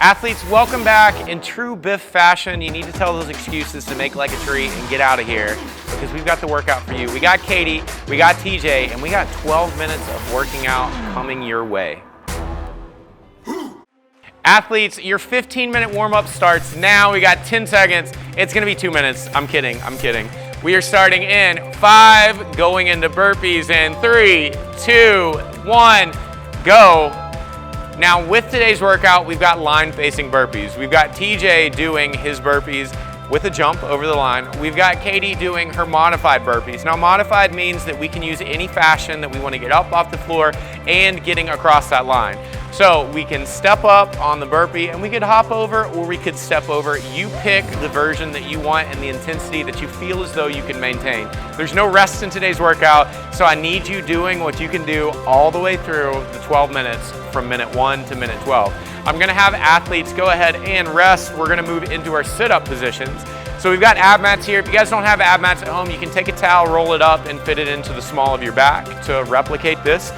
Athletes, welcome back. In true Biff fashion, you need to tell those excuses to make like a tree and get out of here because we've got the workout for you. We got Katie, we got TJ, and we got 12 minutes of working out coming your way. Athletes, your 15-minute warm-up starts now. We got 10 seconds. It's gonna be 2 minutes. I'm kidding. We are starting in 5, going into burpees in 3, 2, 1, go. Now with today's workout, we've got line-facing burpees. We've got TJ doing his burpees with a jump over the line. We've got Katie doing her modified burpees. Now modified means that we can use any fashion that we want to get up off the floor and getting across that line. So we can step up on the burpee and we could hop over or we could step over. You pick the version that you want and the intensity that you feel as though you can maintain. There's no rest in today's workout, so I need you doing what you can do all the way through the 12 minutes from minute 1 to minute 12. I'm gonna have athletes go ahead and rest. We're gonna move into our sit-up positions. So we've got ab mats here. If you guys don't have ab mats at home, you can take a towel, roll it up, and fit it into the small of your back to replicate this.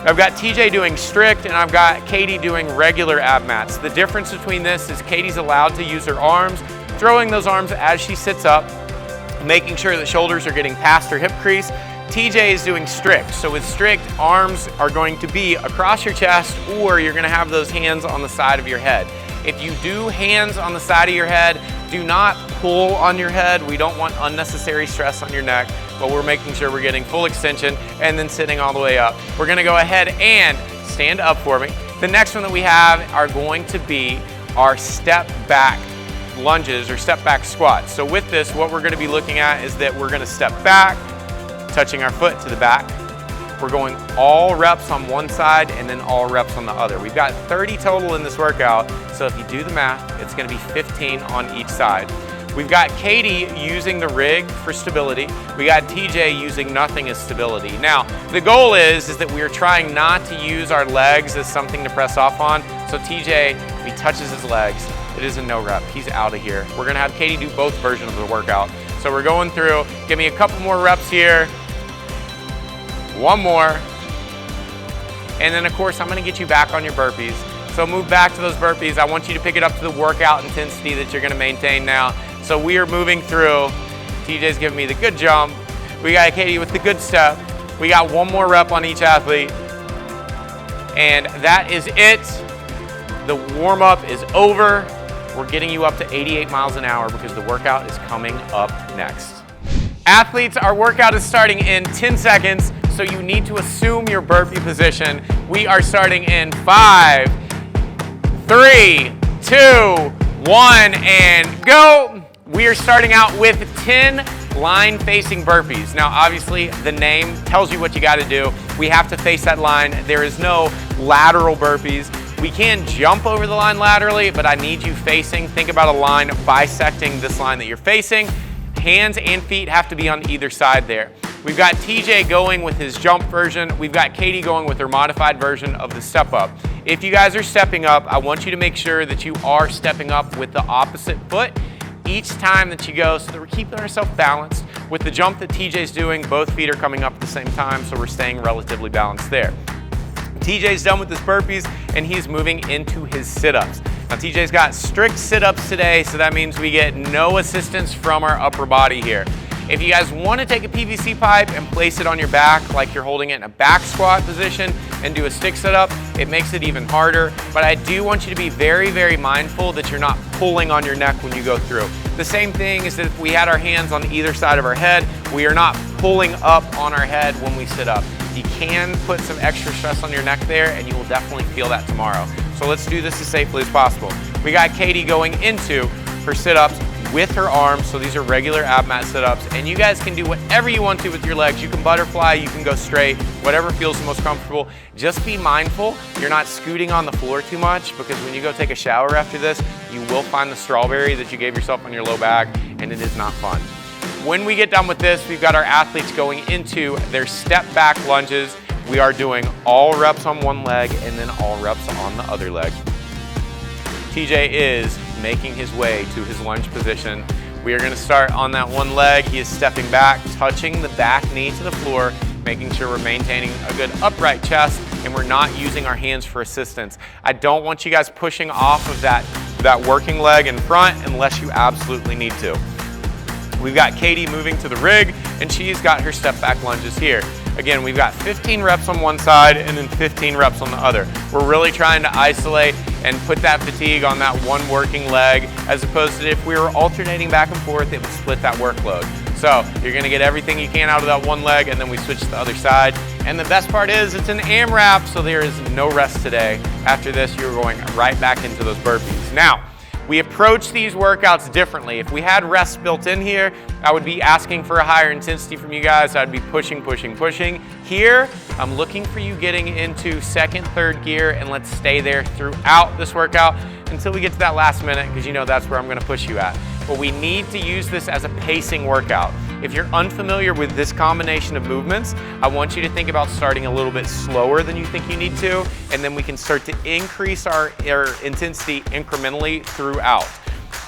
I've got TJ doing strict and I've got Katie doing regular ab mats. The difference between this is Katie's allowed to use her arms, throwing those arms as she sits up, making sure that shoulders are getting past her hip crease. TJ is doing strict. So with strict, arms are going to be across your chest or you're gonna have those hands on the side of your head. If you do hands on the side of your head, do not pull on your head. We don't want unnecessary stress on your neck, but we're making sure we're getting full extension and then sitting all the way up. We're gonna go ahead and stand up for me. The next one that we have are going to be our step back lunges or step back squats. So with this, what we're gonna be looking at is that we're gonna step back, touching our foot to the back. We're going all reps on one side and then all reps on the other. We've got 30 total in this workout, so if you do the math, it's gonna be 15 on each side. We've got Katie using the rig for stability. We got TJ using nothing as stability. Now, the goal is that we are trying not to use our legs as something to press off on. So TJ, if he touches his legs, it is a no rep. He's out of here. We're gonna have Katie do both versions of the workout. So we're going through, give me a couple more reps here. One more. And then of course, I'm gonna get you back on your burpees. So move back to those burpees. I want you to pick it up to the workout intensity that you're gonna maintain now. So we are moving through. TJ's giving me the good jump. We got Katie with the good step. We got one more rep on each athlete. And that is it. The warm up is over. We're getting you up to 88 miles an hour because the workout is coming up next. Athletes, our workout is starting in 10 seconds, so you need to assume your burpee position. We are starting in 5, 3, 2, 1, and go. We are starting out with 10 line-facing burpees. Now, obviously, the name tells you what you gotta do. We have to face that line. There is no lateral burpees. We can jump over the line laterally, but I need you facing. Think about a line bisecting this line that you're facing. Hands and feet have to be on either side there. We've got TJ going with his jump version. We've got Katie going with her modified version of the step up. If you guys are stepping up, I want you to make sure that you are stepping up with the opposite foot each time that you go so that we're keeping ourselves balanced. With the jump that TJ's doing, both feet are coming up at the same time, so we're staying relatively balanced there. TJ's done with his burpees and he's moving into his sit-ups. Now TJ's got strict sit-ups today, so that means we get no assistance from our upper body here. If you guys want to take a PVC pipe and place it on your back like you're holding it in a back squat position and do a stick sit-up, it makes it even harder. But I do want you to be very, very mindful that you're not pulling on your neck when you go through. The same thing is that if we had our hands on either side of our head, we are not pulling up on our head when we sit up. You can put some extra stress on your neck there and you will definitely feel that tomorrow. So let's do this as safely as possible. We got Katie going into her sit-ups with her arms, so these are regular ab mat sit-ups, and you guys can do whatever you want to with your legs. You can butterfly, you can go straight, whatever feels the most comfortable. Just be mindful you're not scooting on the floor too much, because when you go take a shower after this, you will find the strawberry that you gave yourself on your low back, and it is not fun. When we get done with this, we've got our athletes going into their step back lunges. We are doing all reps on one leg and then all reps on the other leg. TJ is making his way to his lunge position. We are gonna start on that one leg. He is stepping back, touching the back knee to the floor. making sure we're maintaining a good upright chest and we're not using our hands for assistance. I don't want you guys pushing off of that working leg in front unless you absolutely need to. We've got Katie moving to the rig, and she's got her step back lunges here. Again, we've got 15 reps on one side and then 15 reps on the other. We're really trying to isolate and put that fatigue on that one working leg, as opposed to if we were alternating back and forth, it would split that workload. So you're gonna get everything you can out of that one leg, and then we switch to the other side. And the best part is it's an AMRAP, so there is no rest today. After this, you're going right back into those burpees. Now, we approach these workouts differently. If we had rest built in here, I would be asking for a higher intensity from you guys. I'd be pushing, pushing, pushing. Here, I'm looking for you getting into second, third gear, and let's stay there throughout this workout until we get to that last minute, because you know that's where I'm gonna push you at. But we need to use this as a pacing workout. If you're unfamiliar with this combination of movements, I want you to think about starting a little bit slower than you think you need to, and then we can start to increase our intensity incrementally throughout.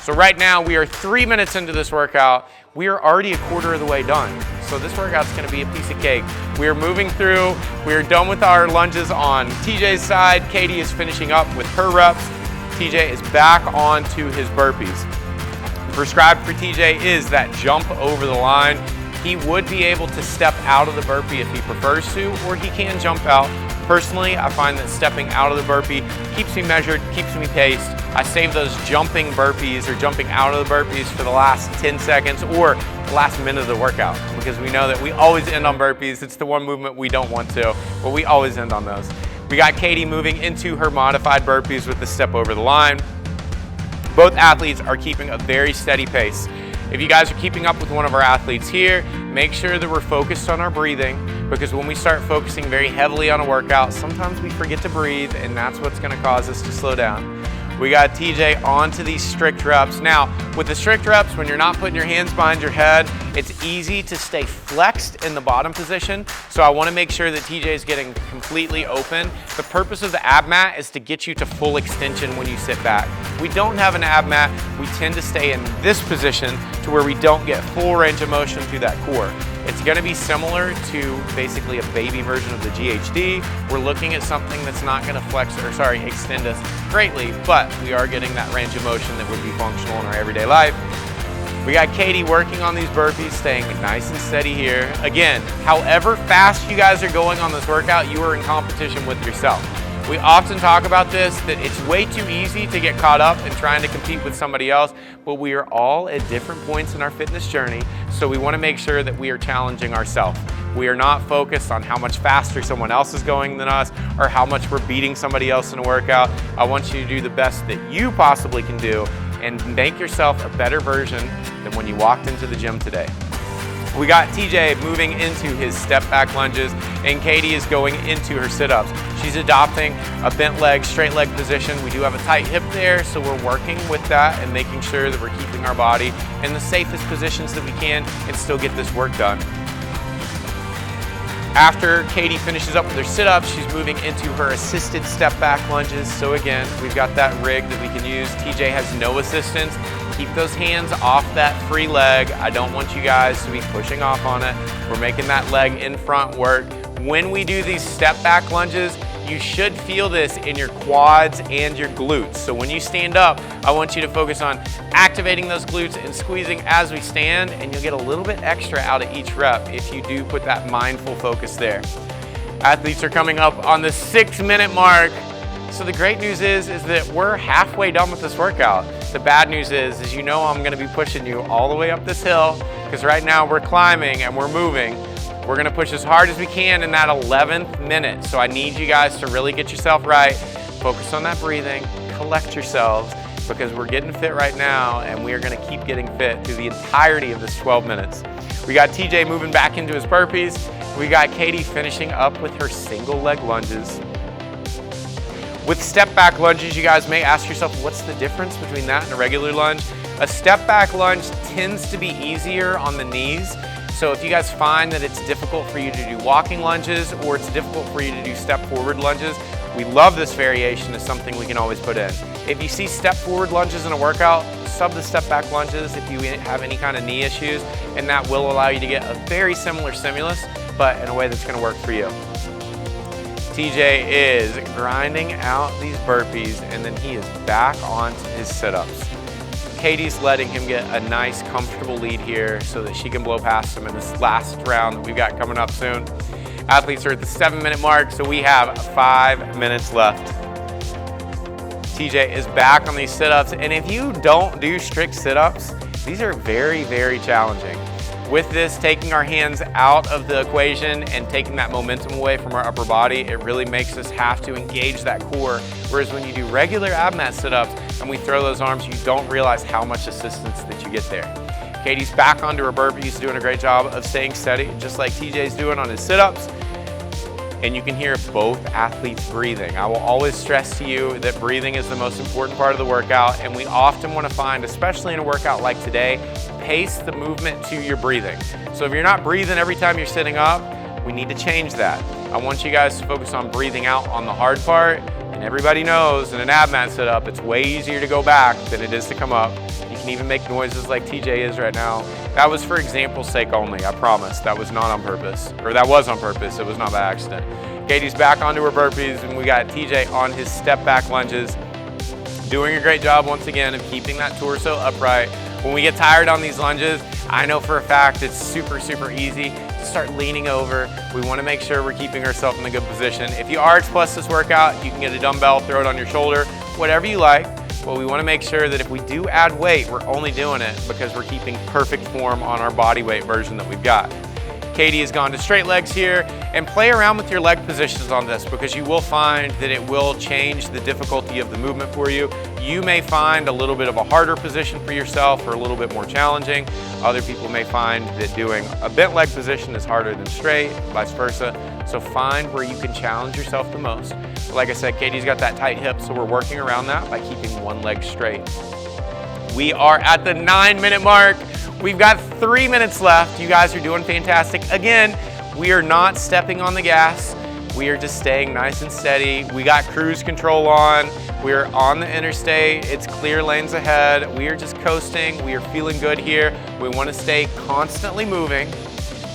So right now, we are 3 minutes into this workout. We are already a quarter of the way done. So this workout's gonna be a piece of cake. We are moving through, we are done with our lunges on TJ's side. Katie is finishing up with her reps. TJ is back onto his burpees. Prescribed for TJ is that jump over the line. He would be able to step out of the burpee if he prefers to, or he can jump out. Personally, I find that stepping out of the burpee keeps me measured, keeps me paced. I save those jumping burpees or jumping out of the burpees for the last 10 seconds or the last minute of the workout, because we know that we always end on burpees. It's the one movement we don't want to, but we always end on those. We got Katie moving into her modified burpees with the step over the line. Both athletes are keeping a very steady pace. If you guys are keeping up with one of our athletes here, make sure that we're focused on our breathing, because when we start focusing very heavily on a workout, sometimes we forget to breathe, and that's what's gonna cause us to slow down. We got TJ onto these strict reps. Now, with the strict reps, when you're not putting your hands behind your head, it's easy to stay flexed in the bottom position. So I wanna make sure that TJ is getting completely open. The purpose of the ab mat is to get you to full extension when you sit back. We don't have an ab mat. We tend to stay in this position to where we don't get full range of motion through that core. It's gonna be similar to basically a baby version of the GHD. We're looking at something that's not gonna extend us greatly, but we are getting that range of motion that would be functional in our everyday life. We got Katie working on these burpees, staying nice and steady here. Again, however fast you guys are going on this workout, you are in competition with yourself. We often talk about this, that it's way too easy to get caught up in trying to compete with somebody else, but we are all at different points in our fitness journey, so we want to make sure that we are challenging ourselves. We are not focused on how much faster someone else is going than us or how much we're beating somebody else in a workout. I want you to do the best that you possibly can do and make yourself a better version than when you walked into the gym today. We got TJ moving into his step back lunges, and Katie is going into her sit-ups. She's adopting a bent leg, straight leg position. We do have a tight hip there, so we're working with that and making sure that we're keeping our body in the safest positions that we can and still get this work done. After Katie finishes up with her sit-ups, she's moving into her assisted step back lunges. So again, we've got that rig that we can use. TJ has no assistance. Keep those hands off that free leg. I don't want you guys to be pushing off on it. We're making that leg in front work. When we do these step back lunges, you should feel this in your quads and your glutes. So when you stand up, I want you to focus on activating those glutes and squeezing as we stand, and you'll get a little bit extra out of each rep if you do put that mindful focus there. Athletes are coming up on the 6-minute mark. So the great news is that we're halfway done with this workout. The bad news is you know I'm gonna be pushing you all the way up this hill, because right now we're climbing and we're moving. We're gonna push as hard as we can in that 11th minute. So I need you guys to really get yourself right, focus on that breathing, collect yourselves, because we're getting fit right now and we are gonna keep getting fit through the entirety of this 12 minutes. We got TJ moving back into his burpees. We got Katie finishing up with her single leg lunges. With step back lunges, you guys may ask yourself, what's the difference between that and a regular lunge? A step back lunge tends to be easier on the knees. So if you guys find that it's difficult for you to do walking lunges or it's difficult for you to do step forward lunges, we love this variation as something we can always put in. If you see step forward lunges in a workout, sub the step back lunges if you have any kind of knee issues, and that will allow you to get a very similar stimulus but in a way that's gonna work for you. TJ is grinding out these burpees, and then he is back onto his sit-ups. Katie's letting him get a nice, comfortable lead here so that she can blow past him in this last round that we've got coming up soon. Athletes are at the 7-minute mark, so we have 5 minutes left. TJ is back on these sit-ups, and if you don't do strict sit-ups, these are very, very challenging. With this, taking our hands out of the equation and taking that momentum away from our upper body, it really makes us have to engage that core. Whereas when you do regular ab mat sit-ups and we throw those arms, you don't realize how much assistance that you get there. Katie's back onto her burpees, doing a great job of staying steady, just like TJ's doing on his sit-ups. And you can hear both athletes breathing. I will always stress to you that breathing is the most important part of the workout, and we often want to find, especially in a workout like today, pace the movement to your breathing. So if you're not breathing every time you're sitting up, we need to change that. I want you guys to focus on breathing out on the hard part, and everybody knows in an ab mat sit-up, it's way easier to go back than it is to come up. You can even make noises like TJ is right now. That was for example's sake only, I promise. That was not on purpose, or that was on purpose, it was not by accident. Katie's back onto her burpees, and we got TJ on his step back lunges. Doing a great job once again of keeping that torso upright. When we get tired on these lunges, I know for a fact it's super, super easy to start leaning over. We want to make sure we're keeping ourselves in a good position. If you RH plus this workout, you can get a dumbbell, throw it on your shoulder, whatever you like. But we want to make sure that if we do add weight, we're only doing it because we're keeping perfect form on our body weight version that we've got. Katie has gone to straight legs here, and play around with your leg positions on this because you will find that it will change the difficulty of the movement for you. You may find a little bit of a harder position for yourself or a little bit more challenging. Other people may find that doing a bent leg position is harder than straight, vice versa. So find where you can challenge yourself the most. But like I said, Katie's got that tight hip, so we're working around that by keeping one leg straight. We are at the 9-minute mark. We've got 3 minutes left. You guys are doing fantastic. Again, we are not stepping on the gas. We are just staying nice and steady. We got cruise control on. We're on the interstate. It's clear lanes ahead. We are just coasting. We are feeling good here. We want to stay constantly moving,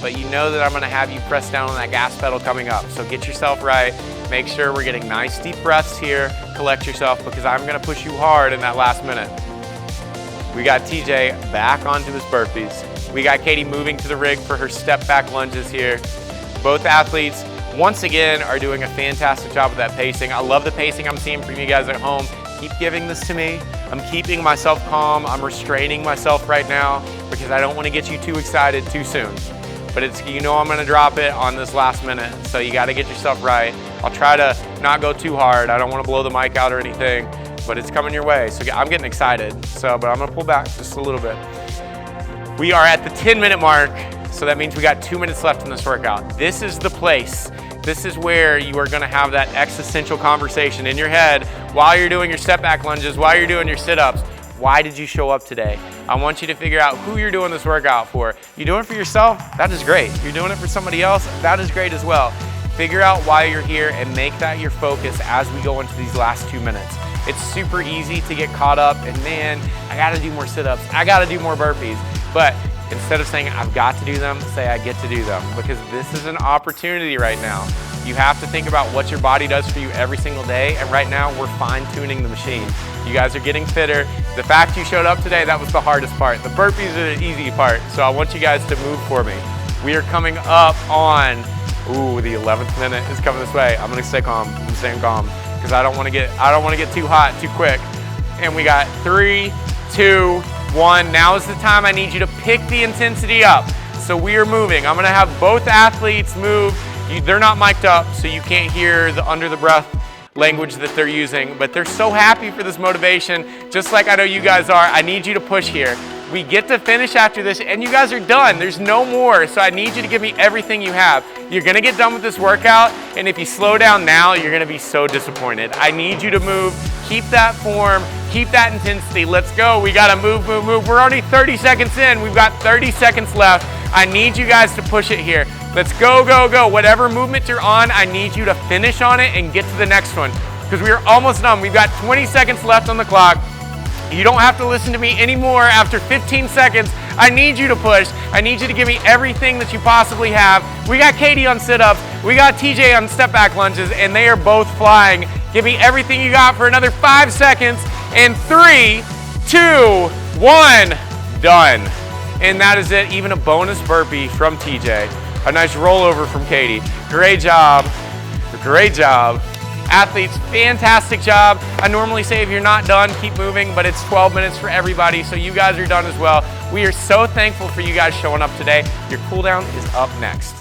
but you know that I'm going to have you press down on that gas pedal coming up. So get yourself right. Make sure we're getting nice deep breaths here. Collect yourself because I'm going to push you hard in that last minute. We got TJ back onto his burpees. We got Katie moving to the rig for her step back lunges here. Both athletes, once again, are doing a fantastic job of that pacing. I love the pacing I'm seeing from you guys at home. Keep giving this to me. I'm keeping myself calm. I'm restraining myself right now because I don't want to get you too excited too soon. But it's, you know, I'm going to drop it on this last minute, so you got to get yourself right. I'll try to not go too hard. I don't want to blow the mic out or anything, but it's coming your way. So I'm getting excited. But I'm going to pull back just a little bit. We are at the 10-minute mark, so that means we got 2 minutes left in this workout. This is the place. This is where you are going to have that existential conversation in your head while you're doing your step back lunges, while you're doing your sit-ups. Why did you show up today? I want you to figure out who you're doing this workout for. You doing it for yourself? That is great. You're doing it for somebody else? That is great as well. Figure out why you're here and make that your focus as we go into these last 2 minutes. It's super easy to get caught up and, man, I gotta do more sit-ups, I gotta do more burpees. But instead of saying I've got to do them, say I get to do them, because this is an opportunity right now. You have to think about what your body does for you every single day, and right now we're fine-tuning the machine. You guys are getting fitter. The fact you showed up today, that was the hardest part. The burpees are the easy part, so I want you guys to move for me. We are coming up on, the 11th minute is coming this way. I'm gonna stay calm, I'm staying calm, because I don't wanna get too hot too quick. And we got 3, 2, 1. Now is the time I need you to pick the intensity up. So we are moving. I'm gonna have both athletes move. They're not mic'd up, so you can't hear the under the breath language that they're using, but they're so happy for this motivation, just like I know you guys are. I need you to push here. We get to finish after this, and you guys are done. There's no more, so I need you to give me everything you have. You're gonna get done with this workout, and if you slow down now, you're gonna be so disappointed. I need you to move, keep that form, keep that intensity. Let's go, we gotta move, move, move. We're only 30 seconds in. We've got 30 seconds left. I need you guys to push it here. Let's go, go, go. Whatever movement you're on, I need you to finish on it and get to the next one, because we are almost done. We've got 20 seconds left on the clock. You don't have to listen to me anymore after 15 seconds. I need you to push. I need you to give me everything that you possibly have. We got Katie on sit-ups. We got TJ on step back lunges, and they are both flying. Give me everything you got for another 5 seconds. And 3, 2, 1, done. And that is it. Even a bonus burpee from TJ. A nice rollover from Katie. Great job. Great job. Athletes, fantastic job. I normally say if you're not done, keep moving, but it's 12 minutes for everybody, so you guys are done as well. We are so thankful for you guys showing up today. Your cool down is up next.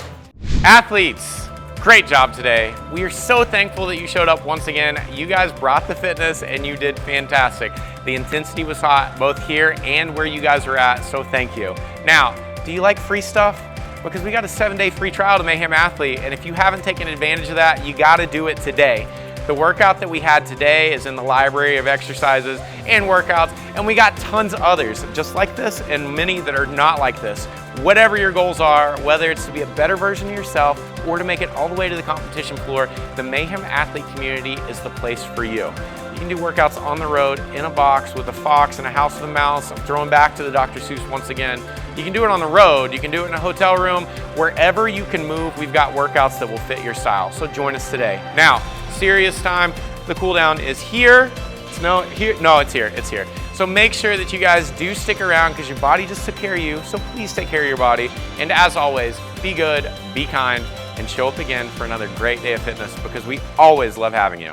Athletes, great job today. We are so thankful that you showed up once again. You guys brought the fitness and you did fantastic. The intensity was hot, both here and where you guys were at, so thank you. Now, do you like free stuff? Because we got a 7-day free trial to Mayhem Athlete, and if you haven't taken advantage of that, you gotta do it today. The workout that we had today is in the library of exercises and workouts, and we got tons of others just like this and many that are not like this. Whatever your goals are, whether it's to be a better version of yourself or to make it all the way to the competition floor, the Mayhem Athlete community is the place for you. You can do workouts on the road, in a box, with a fox and a house with a mouse. I'm throwing back to the Dr. Seuss once again. You can do it on the road, you can do it in a hotel room, wherever you can move, we've got workouts that will fit your style. So join us today. Now, serious time, the cool down is here. It's here. So make sure that you guys do stick around because your body just took care of you, so please take care of your body. And as always, be good, be kind, and show up again for another great day of fitness because we always love having you.